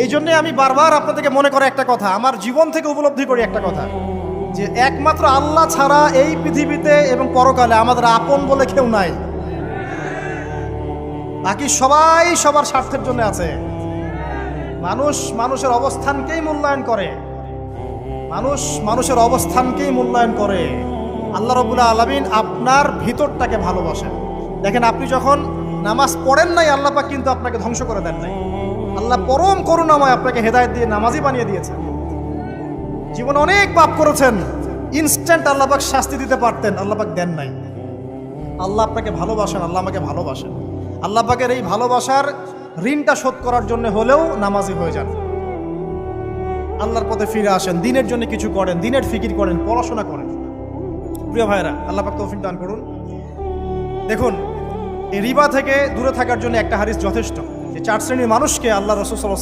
এই জন্যে আমি বারবার আপনাদেরকে মনে করে একটা কথা, আমার জীবন থেকে উপলব্ধি করি একটা কথা, যে একমাত্র আল্লাহ ছাড়া এই পৃথিবীতে এবং পরকালে আমাদের আপন বলে কেউ নাই। বাকি সবাই সবার স্বার্থের জন্য আছে। মানুষ মানুষের অবস্থানকেই মূল্যায়ন করে, মানুষ মানুষের অবস্থানকেই মূল্যায়ন করে। আল্লাহ রাব্বুল আলামিন আপনার ভিতরটাকে ভালোবাসেন। দেখেন, আপনি যখন নামাজ পড়েন নাই, আল্লাহ পাক কিন্তু আপনাকে ধ্বংস করে দেন নাই। আল্লাহ পরম করুণাময় আপনাকে হেদায়েত দিয়ে নামাজি বানিয়ে দিয়েছেন। জীবনে অনেক পাপ করেছেন, ইনস্ট্যান্ট আল্লাহ পাক শাস্তি দিতে পারতেন, আল্লাহ পাক দেন নাই। আল্লাহ আপনাকে ভালোবাসেন, আল্লাহ আমাকে ভালোবাসেন। আল্লাহ পাকের এই ভালোবাসার ঋণটা শোধ করার জন্য হলেও নামাজি হয়ে যান, আল্লাহর পথে ফিরে আসেন, দিনের জন্য কিছু করেন, দিনের ফিকির করেন, পড়াশোনা করেন। প্রিয় ভাইরা, আল্লাহ পাক তৌফিক দান করুন। দেখুন, এই রিবা থেকে দূরে থাকার জন্য একটা হাদিস যথেষ্ট, যে 4 শ্রেণীর মানুষকে আল্লাহ রাসূল সাল্লাল্লাহু